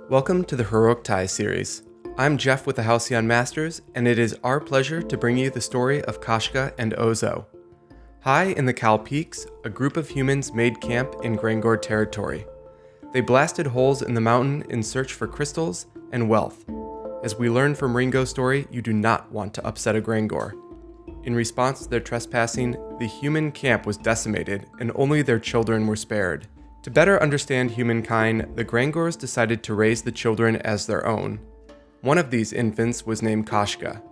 Welcome to the Heroic Tie series. I'm Jeff with the Halcyon Masters, and it is our pleasure to bring you the story of Koshka and OZO. High in the Cal Peaks, a group of humans made camp in Grangor territory. They blasted holes in the mountain in search for crystals and wealth. As we learn from Ringo's story, you do not want to upset a Grangor. In response to their trespassing, the human camp was decimated and only their children were spared. To better understand humankind, the Grangors decided to raise the children as their own. One of these infants was named Koshka.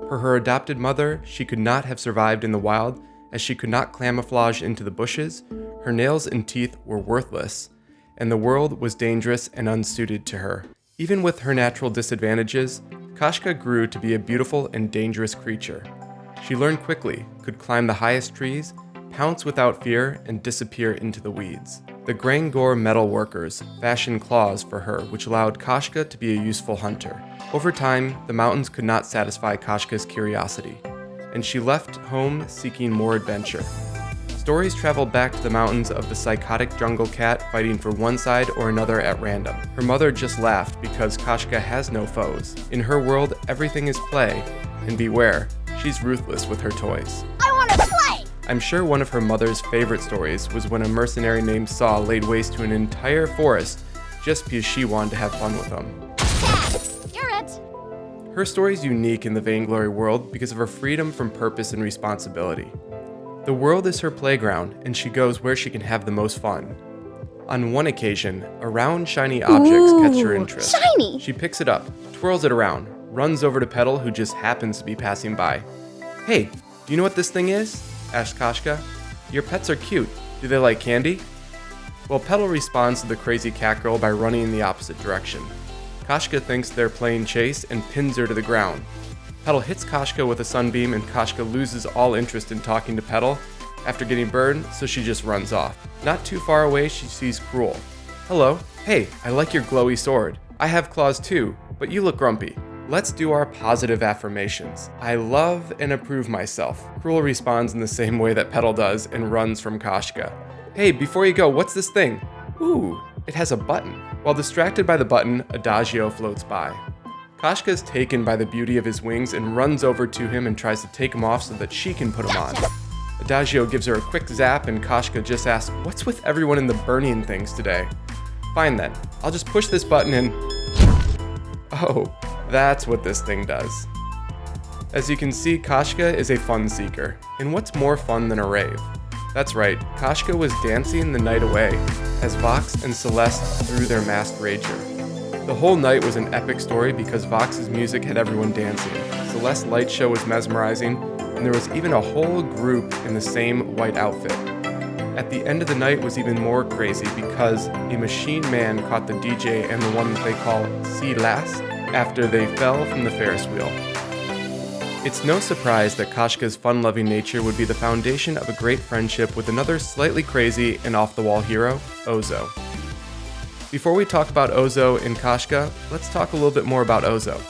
For her adopted mother, she could not have survived in the wild, as she could not camouflage into the bushes, her nails and teeth were worthless, and the world was dangerous and unsuited to her. Even with her natural disadvantages, Koshka grew to be a beautiful and dangerous creature. She learned quickly, could climb the highest trees, pounce without fear, and disappear into the weeds. The Grangor metal workers fashioned claws for her, which allowed Koshka to be a useful hunter. Over time, the mountains could not satisfy Koshka's curiosity, and she left home seeking more adventure. Stories traveled back to the mountains of the psychotic jungle cat fighting for one side or another at random. Her mother just laughed because Koshka has no foes. In her world, everything is play, and beware, she's ruthless with her toys. I want to play! I'm sure one of her mother's favorite stories was when a mercenary named Saw laid waste to an entire forest just because she wanted to have fun with them. Dad, you're it! Her story is unique in the Vainglory world because of her freedom from purpose and responsibility. The world is her playground, and she goes where she can have the most fun. On one occasion, a round, shiny object catches her interest. Shiny! She picks it up, twirls it around, runs over to Petal, who just happens to be passing by. "Hey, do you know what this thing is?" asked Koshka. "Your pets are cute. Do they like candy?" Well, Petal responds to the crazy cat girl by running in the opposite direction. Koshka thinks they're playing chase and pins her to the ground. Petal hits Koshka with a sunbeam, and Koshka loses all interest in talking to Petal after getting burned, so she just runs off. Not too far away, she sees Krul. "Hello. Hey, I like your glowy sword. I have claws too, but you look grumpy. Let's do our positive affirmations. I love and approve myself." Krul responds in the same way that Petal does and runs from Koshka. "Hey, before you go, what's this thing?" "Ooh, it has a button." While distracted by the button, Adagio floats by. Koshka is taken by the beauty of his wings and runs over to him and tries to take him off so that she can put him on. Adagio gives her a quick zap, and Koshka just asks, "What's with everyone in the burning things today?" "Fine then, I'll just push this button and..." Oh, that's what this thing does. As you can see, Koshka is a fun seeker. And what's more fun than a rave? That's right, Koshka was dancing the night away as Vox and Celeste threw their masked rager. The whole night was an epic story because Vox's music had everyone dancing. Celeste's light show was mesmerizing, and there was even a whole group in the same white outfit. At the end of the night was even more crazy because a machine man caught the DJ and the one that they call C-Last after they fell from the Ferris wheel. It's no surprise that Koshka's fun-loving nature would be the foundation of a great friendship with another slightly crazy and off-the-wall hero, OZO. Before we talk about OZO and Koshka, let's talk a little bit more about OZO.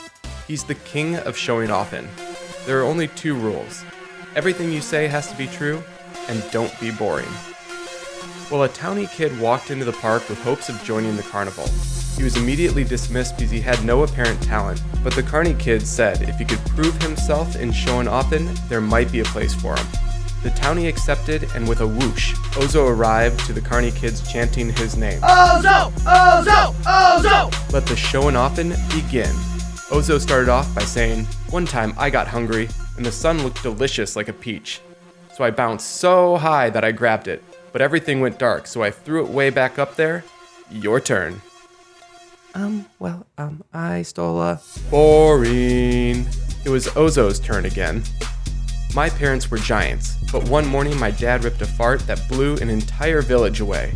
He's the king of showing off in. There are only two rules. Everything you say has to be true, and don't be boring. Well, a townie kid walked into the park with hopes of joining the carnival. He was immediately dismissed because he had no apparent talent, but the carny kid said if he could prove himself in showing off in, there might be a place for him. The townie accepted, and with a whoosh, OZO arrived to the carny kids chanting his name. OZO! OZO! OZO! Let the showing off in begin. OZO started off by saying, "One time I got hungry, and the sun looked delicious like a peach. So I bounced so high that I grabbed it, but everything went dark, so I threw it way back up there. Your turn." I stole a... Boring. It was OZO's turn again. "My parents were giants, but one morning my dad ripped a fart that blew an entire village away.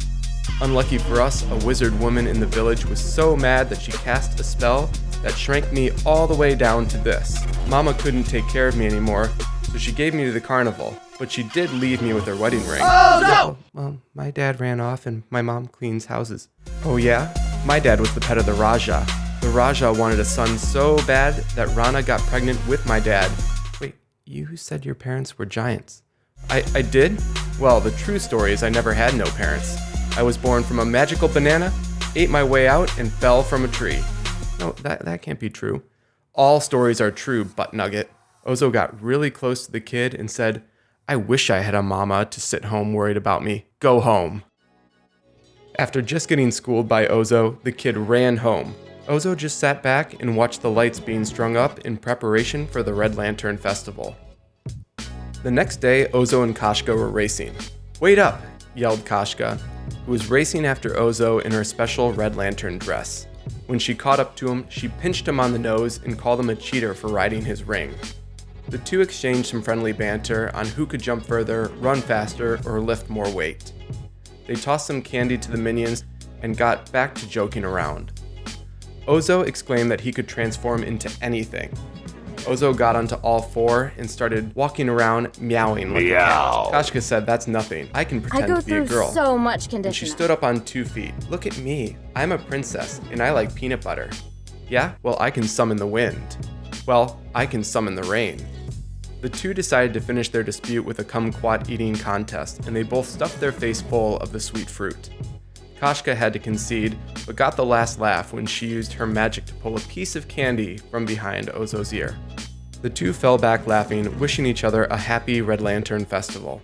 Unlucky for us, a wizard woman in the village was so mad that she cast a spell that shrank me all the way down to this. Mama couldn't take care of me anymore, so she gave me to the carnival, but she did leave me with her wedding ring." OZO! My dad ran off and my mom cleans houses." "Oh yeah? My dad was the pet of the Raja. The Raja wanted a son so bad that Rana got pregnant with my dad." "Wait, you said your parents were giants." I did? Well, the true story is I never had no parents. I was born from a magical banana ate my way out, and fell from a tree. No, that can't be true. All stories are true, Butt Nugget. Ozo got really close to the kid and said, I wish I had a mama to sit home worried about me. Go home. After just getting schooled by Ozo, the kid ran home. Ozo just sat back and watched the lights being strung up in preparation for the Red Lantern Festival. The next day, Ozo and Koshka were racing. Wait up, yelled Koshka, who was racing after Ozo in her special Red Lantern dress. When she caught up to him, she pinched him on the nose and called him a cheater for riding his ring. The two exchanged some friendly banter on who could jump further, run faster, or lift more weight. They tossed some candy to the minions and got back to joking around. Ozo exclaimed that he could transform into anything. Ozo got onto all four and started walking around meowing like a cat. Koshka said, that's nothing. I can pretend to be a girl. So much And conditioner. she stood up on 2 feet. Look at me. I'm a princess and I like peanut butter. Yeah? Well, I can summon the wind. Well, I can summon the rain. The two decided to finish their dispute with a kumquat eating contest, and they both stuffed their face full of the sweet fruit. Koshka had to concede, but got the last laugh when she used her magic to pull a piece of candy from behind Ozo's ear. The two fell back laughing, wishing each other a happy Red Lantern Festival.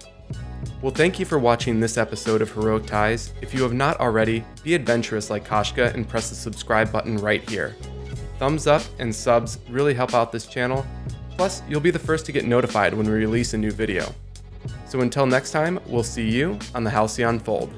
Well, thank you for watching this episode of Heroic Ties. If you have not already, be adventurous like Koshka and press the subscribe button right here. Thumbs up and subs really help out this channel. Plus, you'll be the first to get notified when we release a new video. So until next time, we'll see you on the Halcyon Fold.